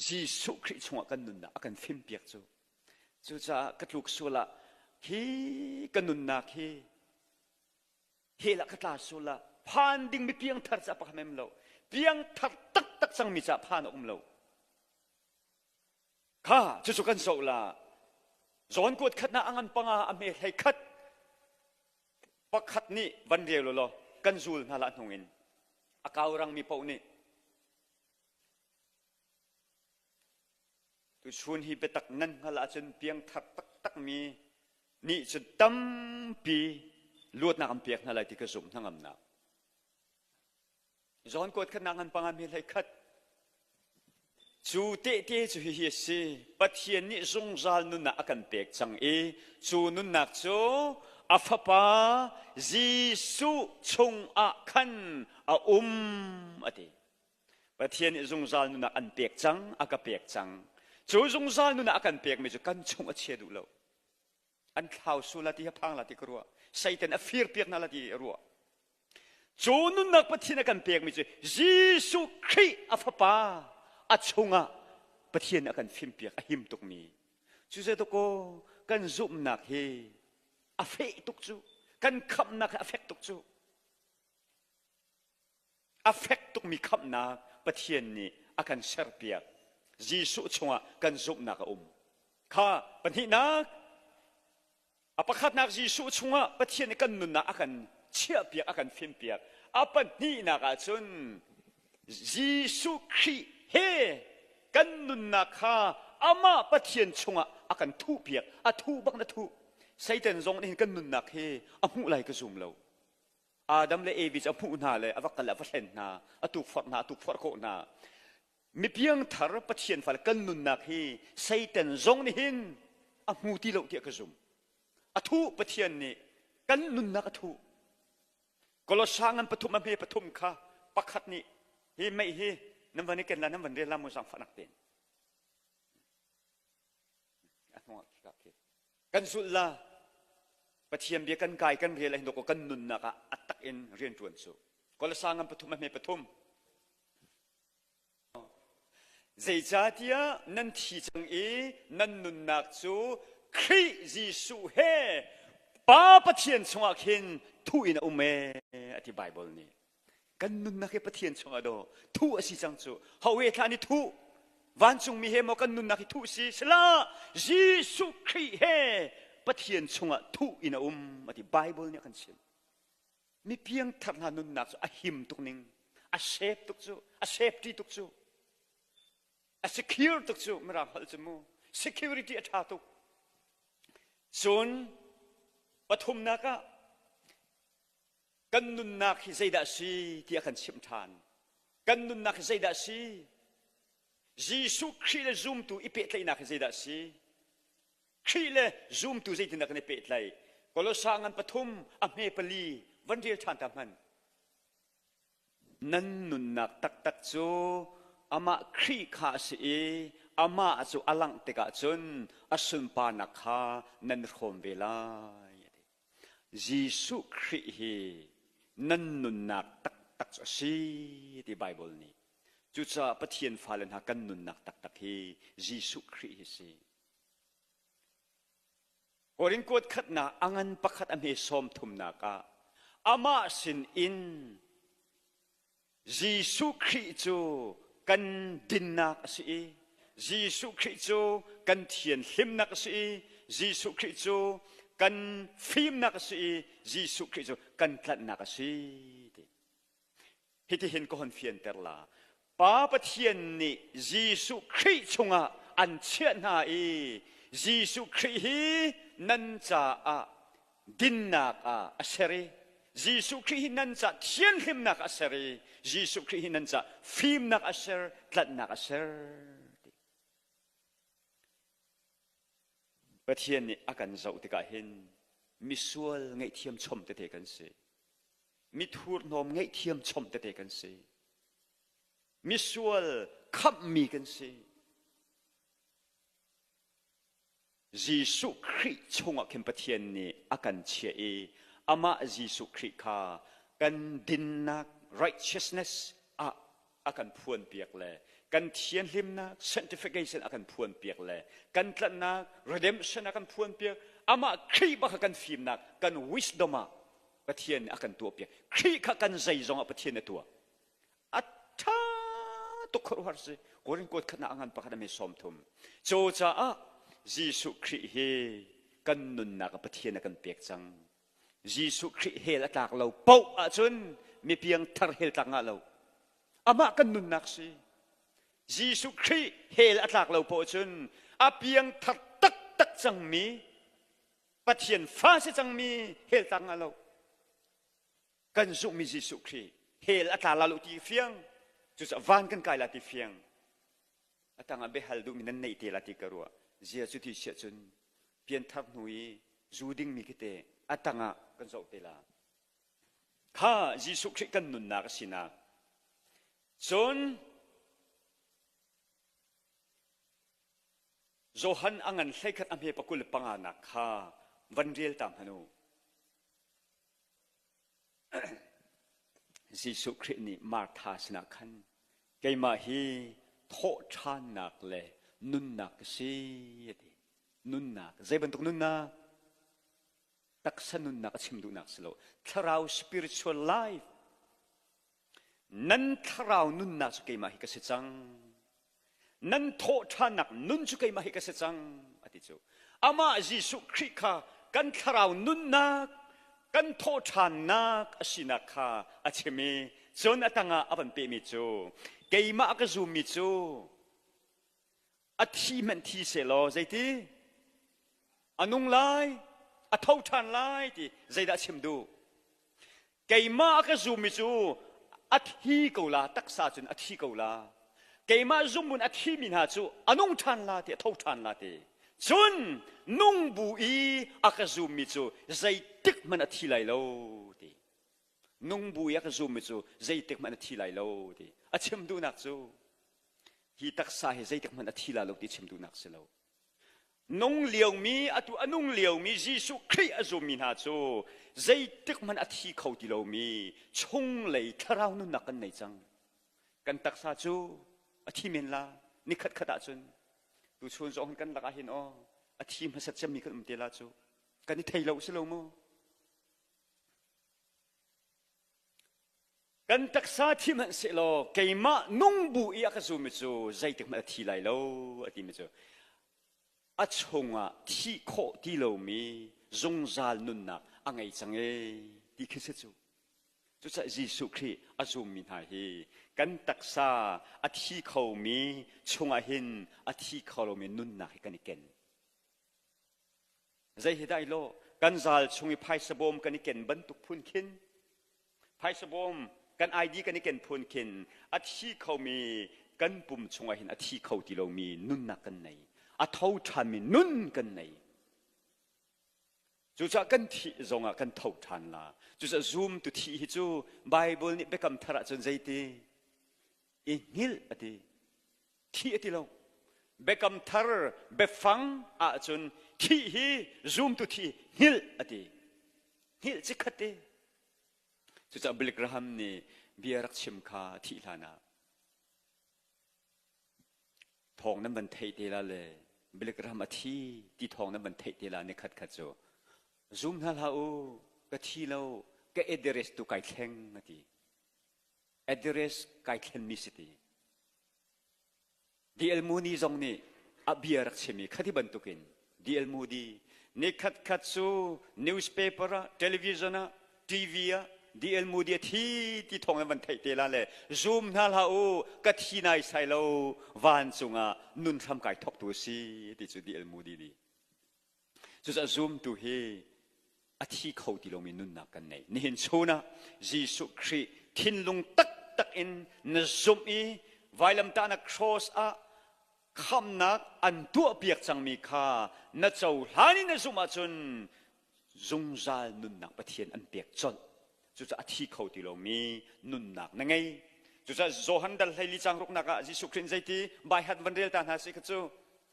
จีสุคริชงกันนุนนะกันฟิมเปียกจูจะกระลุกสุละฮีกันนุนนะฮีละกระตาสุละพานดิ่งมีเพียงทัดจะปะคำเอ็มเราเพียงทัดตักสังมีจะพานอมเราข้าจะสุกันโซละจอนกวดขัดนาอันปังอาเมให้ขัดปักขัดนี่วันเดียวเลยกันจูลนาละนงอินอากาศรังมีปาวนี่ตุชวนฮีเปตักนั่นนาละจนเพียงทัดตักมีนี่จะตั้มปีลวดนักเปียกนาละที่กระสุมทั้งอำนาจจอนกวดขัดนาอันปังอาเมให้ขัดจูเตจูเฮียซีปัทเทียนนี่ทรงจาลนุนนักกันเปียกจังจูนุนนักจูอาฟปาจีสุชงอาคันอาอดีปัทเทียนนี่ทรงจาลนุนนักอันเปียกจังอากาเปียกจังจูทรงจาลนุนนักกันเปียกไม่จูกันชงอาเชียดูเลวอันข่าวสุลาที่พังลาที่กรัวไซเตนอฟีร์เปียกนาลาที่รัวจูนุนนักปัทเทียนกันเปียกไม่จูจีสุคริอาฟปาอาชงะปะเทียนอากันฟิมเปียกอาหิมตุกมีจูเจตุโกกันซุมนักเฮอาเฟตุกจูกันขับนักอาเฟตุกจูอาเฟตุกมีขับนักปะเทียนนี่อากันเชร์เปียกจีสุชงะกันซุมนักข้าปะทีนักอาปะขัดนักจีสุชงะปะเทียนกันนุนนักอากันเชียเปียกอากันฟิมเปียกอาปะทีนักอาจนจีสุคริเฮกันนุนนักข้าอามาปะเทียนชงะอากันทูเปียกอาทูบักนะทูไซเตนซงนี่กันนุนนักเฮอามุไลก็ซุมเราอาดัมเลเอวิจอามุนาเลยอาวักกะละฟันนาอาตุฟอร์นาตุฟอร์โคนามีเพียงทารปะเทียนฟัลกันนุนนักเฮไซเตนซงนี่หินอามุที่เราเดียก็ซุมอาทูปะเทียนนี่กันนุนนักอาทูก็เราสร้างกันปฐุมมาเฮปฐุมข้าปักขัดนี่เฮไม่เฮน้ำวันนี้กันละน้ำวันเรียนละมุสังฝันักเด่นกันสุดละปะเทียมเบียกันกายกันเรียนอะไรนกกันนุนนักอัตตักเอ็นเรียนจวนสุก็ละสร้างกันปฐุมมาเฮปฐุมใจจ่าเดียนั่นที่จังนั่นนุนนักจูคริจิสุเฮป้าปะเทียนชงอาเข็นทุยนะอุเมอธิบายบอลนี้กันนุนนักปะเทียนชงอาโดทุอสิจังจูเฮาเวทานิทุวันจงมีเฮมกันนุนนักทุสิสละยิสุคริเฮปะเทียนชงอาทุอินะอธิบายบอลนี้กันเช่นมีเพียงทัดนานุนนักอาหิมตุกนิงอาเซฟตุกจูอาเซฟตี้ตุกจูอา secure ตุกจูไม่รักฮัลจมู security อัฐาตุกส่วนปฐุมนักกันนุนนักที่ใจดัชีที่อาการชิมทานกันนุนนักที่ใจดัชียิสุคริเลซูมตูอิเปตเลยนักที่ใจดัชีคริเลซูมตูใจที่นักในเปตเลยก็เราสร้างกันปฐุมอเมปลีวันเดียวทานตามมันนั่นนุนนักตักจูอามาคริขาสีอามาจูอลังเตกะจนอสุนปานักฮานันคมเวลายิสุคริเฮนั่นนุนนักตักสีที่ไบเบิลนี้จุดจะปะเทียนฟ้าเลนหากันนุนนักตักเฮยิสุคริเฮสีโอรินกวดขัดนาอังันปักขัดอเมซอมทุมนักอามาสินอินยิสุคริจูกันดินนักสียิสุคริจูกันเทียนหิมนักสียิสุคริจูกันฟิล์มนักสียิสุคริจูกันพลัดนักสีที่เห็นก็หันเฟียนเตอร์ลาป้าปะเทียนนี่ยิสุคริจูงะอันเชียนายิสุคริฮีนันจาดินนักอาเสรียิสุคริฮีนันจาเทียนหิมนักอาเสรียิสุคริฮีนันจาฟิล์มนักอาเสรพลัดนักอาเสรปะเทียนนี่อาการเจ้าติกาเห็นมิสวลไงเทียมชมเตะกันสิมิทูร์นอมไงเทียมชมเตะกันสิมิสวลขับมีกันสิยิสุคริชงอ่ะเข็มปะเทียนนี่อาการเชียอามายิสุคริค่ะกันดินนัก righteousnessอาการพวนเปียกเลย กันเทียนลิมนัก sanctification อากันพวนเปียกเลยกันตระนัก redemption อากันพวนเปียกอามาครีบักกันฟิมนักกัน wisdom ปะเทียนอากันตัวเปียกครีขกันใจจงปะเทียนในตัวอัตถาตุกรวาสิโอรินกดขณะงานปะกันไม่สมทุมโจจ้ายิสุคริเฮกันนุนนักปะเทียนกันเปียกจังยิสุคริเฮละตากเราเป่าจนมีเพียงทาร์เฮลต่างเราอามากันนุนนักสิยิสุคริเฮละตากเราเป่าจนอาเพียงทัดตักจังมีปะเทียนฟ้าสิจังมีเฮลต่างเรากันสุมียิสุคริเฮละตากเราที่เฟียงจุดวันกันกายละที่เฟียงอาตางอาเบฮัลดูมินันในเตละที่กรัวเจียจุดที่เสียจนเพียงทับหนุยจูดิ้งมีกิเตอาตางอากันโจเตละข้ายิสุคริกันนุนนักสินะจนโจฮันอังันใส่ขัดอเมปกุลปังอานักข้าวันเรียลตามฮนูยิสุครินี่มาทาสนักขันเกยมาฮีโทชานักเลยนุนนักสินุนนักใจบรรทุกนุนนักตักสนุนนักชิมดูนักสโลทาราว spiritual life นั้นทาราวนุนนักสุกมาฮิกสิจังนั้นโทชานักนุนสุกมาฮิกสิจังอธิจูอามายิสุคริกากันทาราวนุนนักกันโทชานักอสินักข้าอาชิมีจนอัตงาอันเปมิจูเกยมาอักจูมิจูอัฐิมันที่เสลอใจที่อนุงไลอัทาวชันไลที่ใจดัชมดูเกยมาอักจูมิจูอัฐิกูลาตักษาจนอัฐิกูลาเกยมาจุมุนอัฐิมินาจูอนุงชันลาที่ทาวชันลาที่จนนุ่งบุยอักจูมิจูใจติกมันอัฐิไลโลที่นุ่งบุยอักจูมิจูใจติกมันอัฐิไลโลที่อัชมดูนักจูฮีตักษาให้ใจติกมันอัฐิไลโลที่ชมดูนักเสลานงเลียวมีอตุอนุงเลียวมียิสุคริอาจูมินาจูใจติกมันอัฐิเขาที่เรามีชงเลยทาราวนุนักกันในจังกันตักษาจูอัฐิเมนลานิขัดขัดจุนดูชวนจงกันลักอาหินอ๋ออัฐิมันสัจจะมีกันเตลาจูกันนี่ไทยเราเสลาโมกันตักษาที่มันเสลอเกยมานุ่งบุยอักจูมิจูใจติกมันอัฐิไลโลอัฐิมิจูอัจฉงะที่โคที่เรามีจงจาลนุนนักอังไงจังเอที่คิดจูจุดจะยิสุคริอาจูมินาฮีกันตักษาอัฐิเขามีชงอาหินอัฐิเขาเรามีนุนนักกันอีกเกนใจเหตุใดโลกันจาลชงอีไพสบอมกันอีกเกนบรรทุกพุนขินไพสบอมกันไอดีกันอีกเกนพุนขินอัฐิเขามีกันปุ่มชงอาหินอัฐิเขาที่เรามีนุนนักกันไหนอัฐาวชันมีนุนกันไหนจุดจะกันที่จงกันทาวชันละจุดจะซูมตุที่จูไบเบิลนี่เป็นคำทาระจนใจตีอินิลอดีที่อดีเราเป็นคำทาระเป็นฟังอาจนที่ฮีซูมตุที่นิลอดีนิลจิคัดดีจุดจะบิลกราฮัมนี่เบียรักชิมคาที่ลานาทองนั้นมันเทเดลาเลยบิลกราฮัมที่ทองนั้นมันเทเดลาเนี่ยขัดโจซูมนั่นละโอ้ก็ที่เราก็เอเดเรสตุไกแข็งนะทีเอเดเรสไกแข็งมิสตีดีเอลมูนีจงนี่อับเบียรักเชมีขัดที่บรรทุกินดีเอลมูดีเนี่ยขัดซูนิวส์เพเปอร์เทเลวิชันทีวีดีเอลมูดีที่ทองนั้นมันเทเดลาเลยซูมนั่นละโอ้ก็ที่นายใส่เราวันจงนุนทำไก่ทอกตัวซีที่สุดดีเอลมูดีดีจุดจะซูมตัวเฮอาทิเขาที่เรามีนุนนักกันนี่เห็นโชนะยิสุคริทินลงตักอินนซุมอีไวลัมตานักครอสคำนักอันตัวเปียกจังมีค่านเจ้าหานี่นซุมอาจนจงจาลนุนนักประเทียนอันเปียกจนจุดจะอาทิเขาที่เรามีนุนนักนั่งไงจุดจะโจฮันดัลให้ลิจังรุกนักยิสุครินใจที่ใบหัดวันเรียลตานหาสิกจู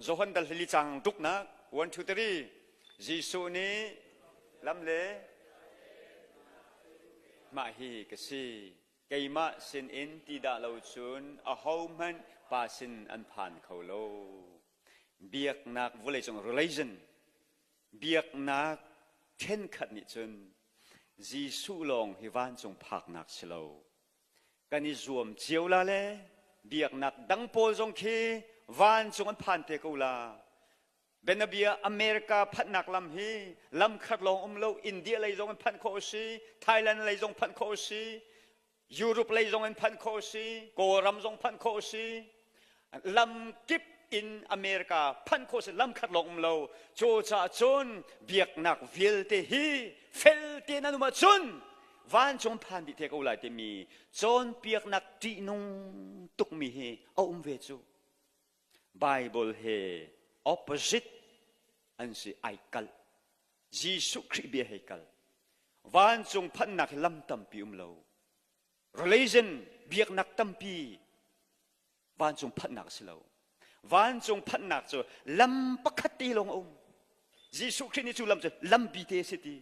โจฮันดัลให้ลิจังรุกนัก1 2 3ยิสุนี้ลำเล่มาฮีกษีเกยมาสินอินที่ดาเราชุนอาหามัน pa sin an phan khâu lo biak nak vole trong religion biak nak then khat ni chun Giêsu long hi van trong phak nak silo kani zuam chiu la le biak nak dang pol trong khi van trong an phan te ko la Benabia America phat nak lam hi lam khat long lo India lai jong an phan kho si Thailand lai jong phan kho si Europe lai jong an phan kho si ko ram jong phan kho si lam kip in America phan kho si lam khat long lo cho cha chon biak nak vil te hi fel te na ma chun van chong phan di the ko lai te mi chon biak nak ti nung tuk mi hi ve chu Bible he opposite an si aikal Giêsu Christ bia haikal van chung phan nak lam tampi lo religion biak nak tampi van chung phan nak silo van chung phan nak cho lam pakhati long Giêsu Christ ni chu lam cho lam bi te siti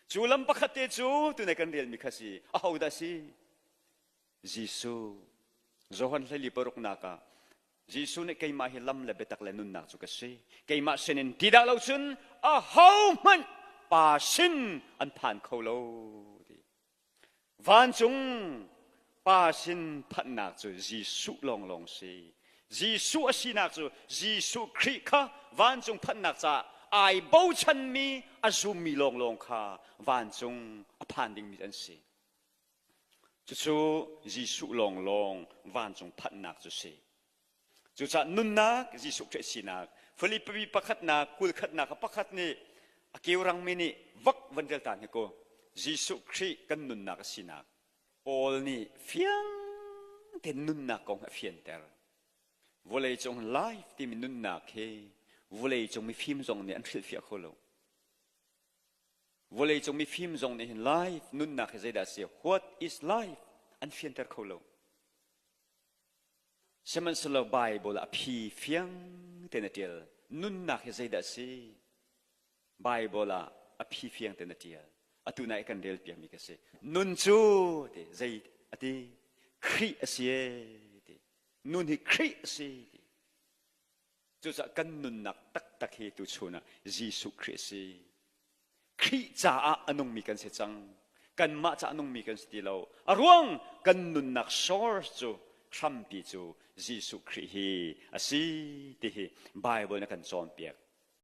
chu lam pakhate chu tu ne kan rel mi khasi a hau da si Giêsu Johan leli paruk naka Giêsu ne kai ma hi lam le betak le nun nak chu ka si kai ma senin tidak lo chun a hau man pa sin an phan kho lo di van chung pa sin phan nak chu Giêsu long long si Giêsu a si nak chu Giêsu Christ kha van chung phan nak cha ai bo chan mi a zu mi long long kha van chung a phan ding mi an si chu Giêsu long long van chung phan nak chu si chu cha nun nak Giêsu Christ si nak Philippi pakhat na kul khat na pakhat ni akiu rang mini vak vandel tan ko Giêsu Christ kan nun nak si nak Paul ni fiang ten nun nak kong fian ter volei chong life ti min nun nak he volei chong mi phim zong ni an thil fia kholo volei chong mi phim zong ni in life nun nak he da se what is life an fian ter kholo Seman selo Bible a phi fiang tenatil nun nak he da se Bible a phi fiang tenatil atuna ikan del pia mi ka se nun chu te zai ati khri asie te nun hi khri asie chu cha kan nun nak tak tak he tu chuna Giêsu Christ khri cha a anong mi kan se chang kan ma cha anong mi kan sti lo arwang kan nun nak source chu kham pi chu Giêsu Christ hi asi te hi Bible na kan chon piak